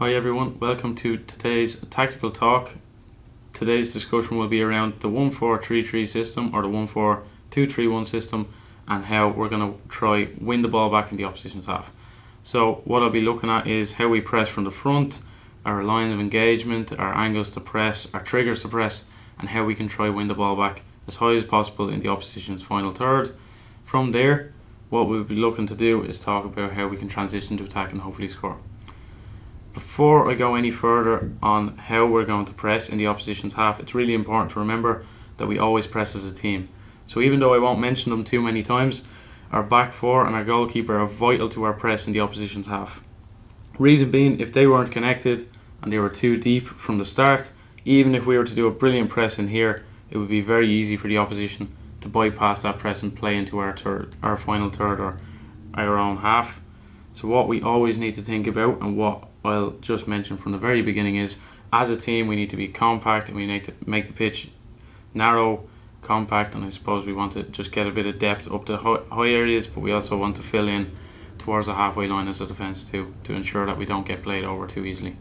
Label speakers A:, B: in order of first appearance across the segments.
A: Hi everyone, welcome to today's tactical talk. Today's discussion will be around the 1-4-3-3 system or the 1-4-2-3-1 system and how we're going to try win the ball back in the opposition's half. So what I'll be looking at is how we press from the front, our line of engagement, our angles to press, our triggers to press, and how we can try win the ball back as high as possible in the opposition's final third. From there, what we'll be looking to do is talk about how we can transition to attack and hopefully score. Before I go any further on how we're going to press in the opposition's half, it's really important to remember that we always press as a team. So even though I won't mention them too many times, our back four and our goalkeeper are vital to our press in the opposition's half. Reason being, if they weren't connected and they were too deep from the start, even if we were to do a brilliant press in here, it would be very easy for the opposition to bypass that press and play into our final third or our own half. So what we always need to think about, and what I'll just mention from the very beginning, is as a team we need to be compact and we need to make the pitch narrow, compact, and I suppose we want to just get a bit of depth up the high areas, but we also want to fill in towards the halfway line as a defence too, to ensure that we don't get played over too easily.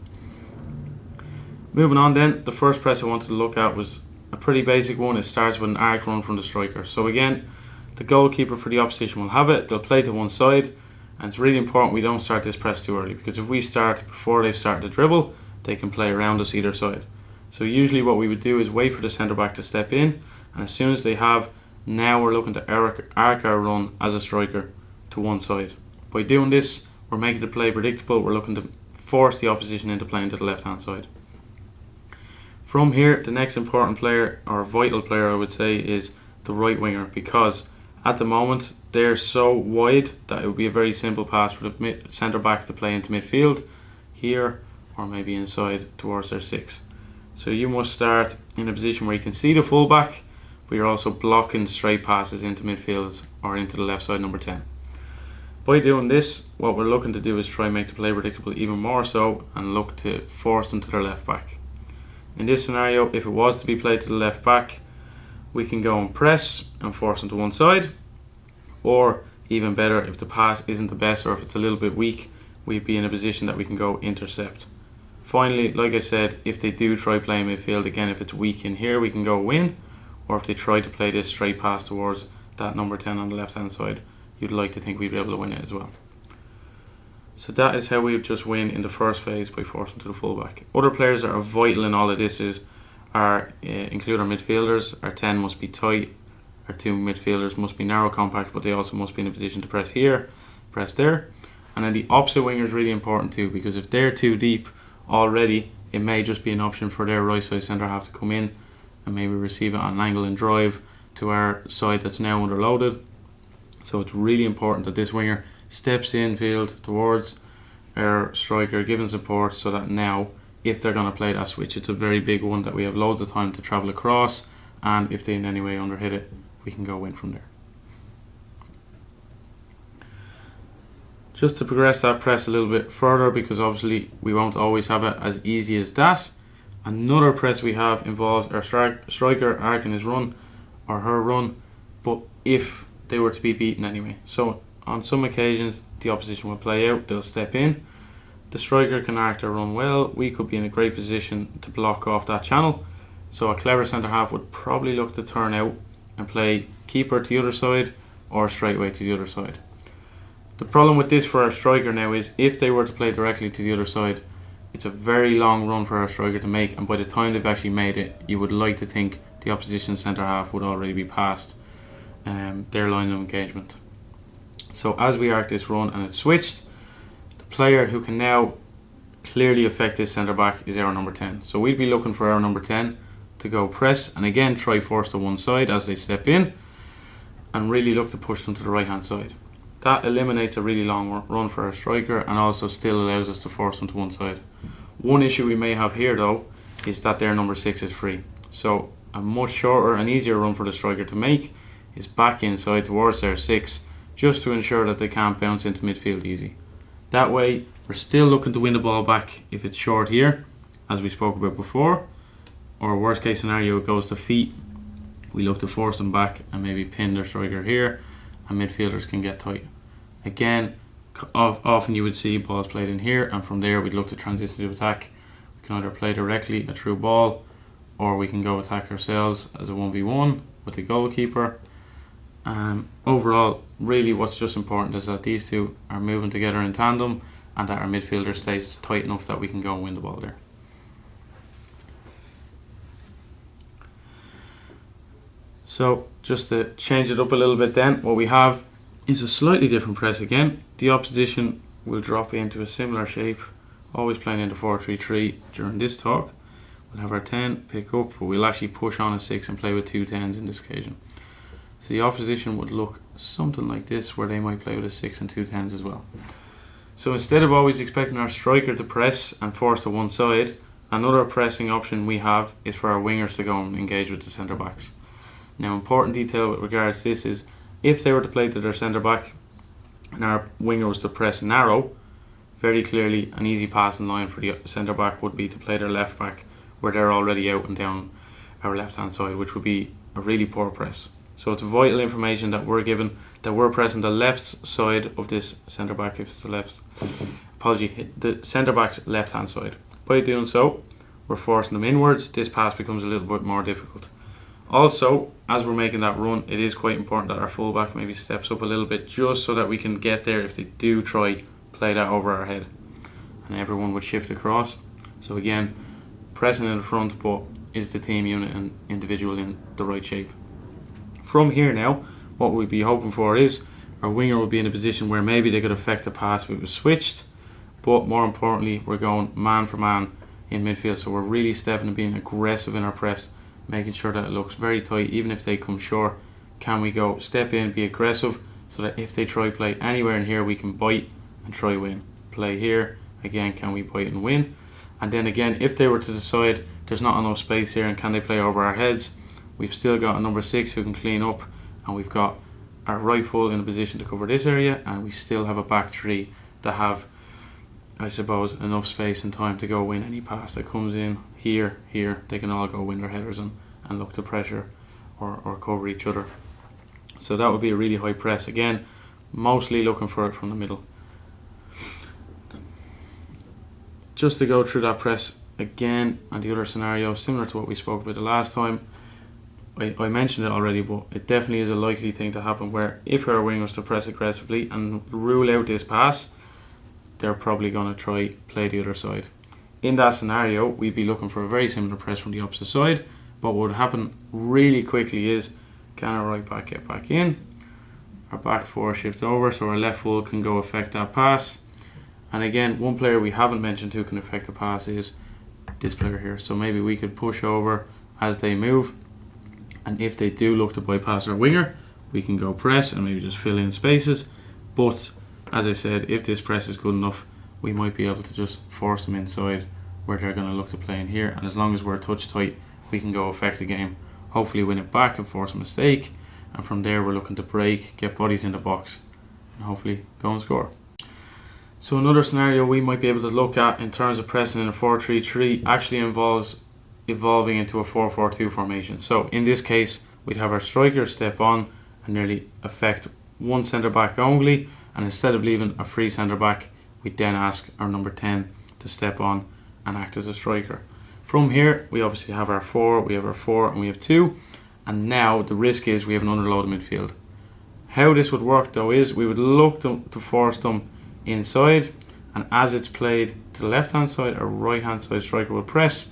A: Moving on then, the first press I wanted to look at was a pretty basic one. It starts with an arc run from the striker. So again, the goalkeeper for the opposition will have it, they'll play to one side, and it's really important we don't start this press too early, because if we start before they've started to dribble, they can play around us either side. So usually what we would do is wait for the centre back to step in, and as soon as they have, now we're looking to arc our run as a striker to one side. By doing this, we're making the play predictable, we're looking to force the opposition into playing to the left hand side. From here, the next important player, or vital player I would say, is the right winger, because at the moment they're so wide that it would be a very simple pass for the centre back to play into midfield here, or maybe inside towards their six. So you must start in a position where you can see the full back, but you're also blocking straight passes into midfield or into the left side number 10. By doing this, what we're looking to do is try and make the play predictable even more so, and look to force them to their left back. In this scenario, if it was to be played to the left back, we can go and press and force them to one side, or even better, if the pass isn't the best or if it's a little bit weak, we'd be in a position that we can go intercept. Finally, like I said, if they do try playing midfield, again, if it's weak in here, we can go win, or if they try to play this straight pass towards that number 10 on the left hand side, you'd like to think we'd be able to win it as well. So that is how we would just win in the first phase, by forcing to the fullback. Other players that are vital in all of this include our midfielders. Our 10 must be tight, our two midfielders must be narrow, compact, but they also must be in a position to press here, press there. And then the opposite winger is really important too, because if they're too deep already, it may just be an option for their right side centre half to come in and maybe receive it on an angle and drive to our side that's now underloaded. So it's really important that this winger steps infield towards our striker, giving support, so that now if they're going to play that switch, it's a very big one, that we have loads of time to travel across, and if they in any way underhit it, we can go in from there. Just to progress that press a little bit further, because obviously we won't always have it as easy as that, another press we have involves our striker arcing his run or her run, but if they were to be beaten anyway. So on some occasions the opposition will play out, they'll step in, the striker can arc their run well, we could be in a great position to block off that channel. So a clever centre half would probably look to turn out and play keeper to the other side or straightway to the other side. The problem with this for our striker now is, if they were to play directly to the other side, it's a very long run for our striker to make, and by the time they've actually made it, you would like to think the opposition centre half would already be past their line of engagement. So as we arc this run and it's switched, the player who can now clearly affect this centre back is our number 10. So we'd be looking for our number 10 to go press and again try force to one side as they step in, and really look to push them to the right hand side. That eliminates a really long run for our striker and also still allows us to force them to one side. One issue we may have here though is that their number 6 is free. So a much shorter and easier run for the striker to make is back inside towards their 6, just to ensure that they can't bounce into midfield easy. That way we're still looking to win the ball back if it's short here, as we spoke about before, or worst case scenario it goes to feet, we look to force them back and maybe pin their striker here, and midfielders can get tight. Again, Often you would see balls played in here, and from there we'd look to transition to attack. We can either play directly a through ball, or we can go attack ourselves as a 1v1 with the goalkeeper. Overall, really what's just important is that these two are moving together in tandem, and that our midfielder stays tight enough that we can go and win the ball there. So just to change it up a little bit then, what we have is a slightly different press again. The opposition will drop into a similar shape, always playing into 4-3-3 during this talk. We'll have our 10 pick up, but we'll actually push on a 6 and play with 2 10s in this occasion. So the opposition would look something like this, where they might play with a 6 and 2 10s as well. So instead of always expecting our striker to press and force to one side, another pressing option we have is for our wingers to go and engage with the centre backs. Now, important detail with regards to this is, if they were to play to their centre back and our winger was to press narrow, very clearly an easy passing line for the centre back would be to play their left back, where they're already out and down our left hand side, which would be a really poor press. So it's vital information that we're given that we're pressing the left side of this centre back, if it's the left, the centre back's left hand side. By doing so, we're forcing them inwards. This pass becomes a little bit more difficult. Also, as we're making that run, it is quite important that our fullback maybe steps up a little bit, just so that we can get there if they do try play that over our head, and everyone would shift across. So again, pressing in the front, but is the team unit and individual in the right shape. From here now, what we'd be hoping for is our winger will be in a position where maybe they could affect the pass if it was switched, but more importantly, we're going man for man in midfield, so we're really stepping and being aggressive in our press, making sure that it looks very tight. Even if they come short, can we go step in, be aggressive, so that if they try play anywhere in here, we can bite and try win. Play here, again, can we bite and win? And then again, if they were to decide there's not enough space here and can they play over our heads, we've still got a number 6 who can clean up, and we've got our right full in a position to cover this area, and we still have a back 3 that have, I suppose, enough space and time to go win any pass that comes in here. They can all go win their headers and look to pressure or cover each other. So that would be a really high press. Again, mostly looking for it from the middle. Just to go through that press again, and the other scenario similar to what we spoke about the last time. I mentioned it already, but it definitely is a likely thing to happen, where if our wing was to press aggressively and rule out this pass, they're probably going to try play the other side. In that scenario, we'd be looking for a very similar press from the opposite side, but what would happen really quickly is, can our right back get back in, our back 4 shift over, so our left full can go affect that pass. And again, one player we haven't mentioned who can affect the pass is this player here. So maybe we could push over as they move, and if they do look to bypass our winger, we can go press and maybe just fill in spaces. But as I said, if this press is good enough, we might be able to just force them inside where they're going to look to play in here, and as long as we're touch tight, we can go affect the game, hopefully win it back and force a mistake, and from there we're looking to break, get bodies in the box, and hopefully go and score. So another scenario we might be able to look at in terms of pressing in a 4-3-3 actually involves evolving into a 4-4-2 formation. So in this case, we'd have our striker step on and nearly affect one centre back only, and instead of leaving a free centre back, we'd then ask our number 10 to step on and act as a striker. From here, we obviously have our 4, we have our 4, and we have 2, and now the risk is we have an underloaded midfield. How this would work though is we would look to force them inside, and as it's played to the left hand side, our right hand side striker will press,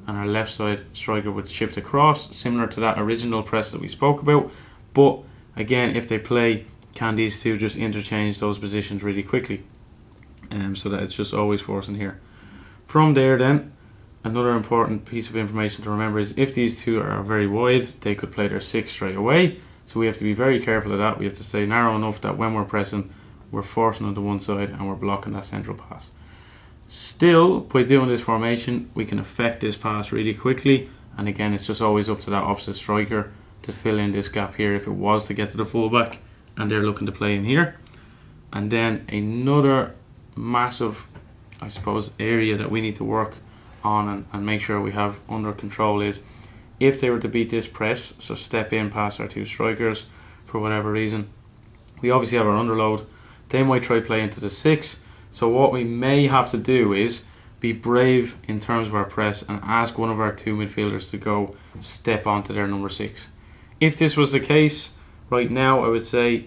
A: and our left side striker would shift across, similar to that original press that we spoke about. But again, if they play, can these two just interchange those positions really quickly, so that it's just always forcing here. From there then, another important piece of information to remember is if these two are very wide, they could play their 6 straight away, so we have to be very careful of that. We have to stay narrow enough that when we're pressing, we're forcing onto one side and we're blocking that central pass. Still, by doing this formation, we can affect this pass really quickly, and again, it's just always up to that opposite striker to fill in this gap here if it was to get to the fullback and they're looking to play in here. And then another massive, I suppose, area that we need to work on and make sure we have under control is if they were to beat this press, so step in past our 2 strikers for whatever reason, we obviously have our underload, they might try play into the 6. So what we may have to do is be brave in terms of our press and ask one of our 2 midfielders to go step onto their number 6. If this was the case, right now I would say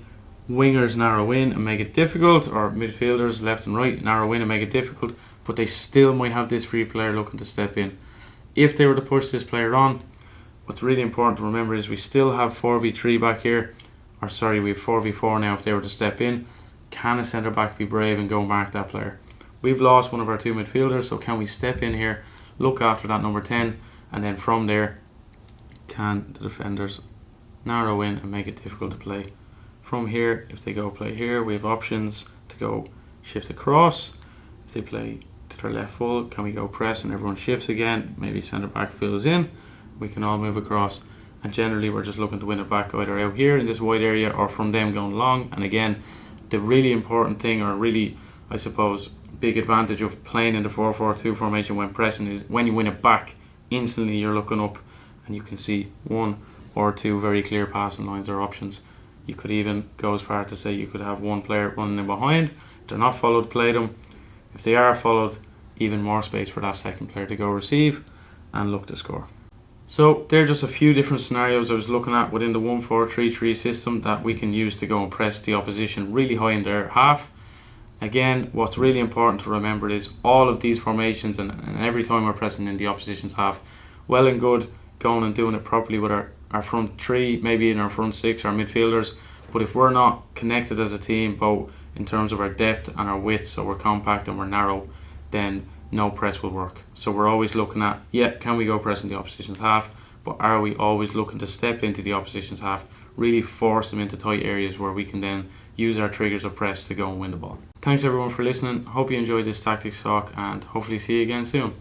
A: wingers narrow in and make it difficult, or midfielders left and right narrow in and make it difficult, but they still might have this free player looking to step in. If they were to push this player on, what's really important to remember is we still have 4v3 back here, or sorry, we have 4v4 now. If they were to step in, can a centre back be brave and go mark that player? We've lost one of our 2 midfielders, so can we step in here, look after that number 10, and then from there, can the defenders narrow in and make it difficult to play? From here, if they go play here, we have options to go shift across. If they play to their left full, can we go press and everyone shifts again? Maybe centre back fills in, we can all move across. And generally we're just looking to win it back either out here in this wide area or from them going long. And again, the really important thing, or really, I suppose, big advantage of playing in the 4-4-2 formation when pressing is when you win it back, instantly you're looking up and you can see 1 or 2 very clear passing lines or options. You could even go as far to say you could have 1 player running in behind. If they're not followed, play them. If they are followed, even more space for that second player to go receive and look to score. So there are just a few different scenarios I was looking at within the 1-4-3-3 system that we can use to go and press the opposition really high in their half. Again, what's really important to remember is all of these formations and every time we're pressing in the opposition's half, well and good going and doing it properly with our front 3, maybe in our front 6, our midfielders, but if we're not connected as a team, both in terms of our depth and our width, so we're compact and we're narrow, then no press will work. So we're always looking at, yeah, can we go press in the opposition's half, but are we always looking to step into the opposition's half, really force them into tight areas where we can then use our triggers of press to go and win the ball. Thanks everyone for listening. Hope you enjoyed this tactics talk and hopefully see you again soon.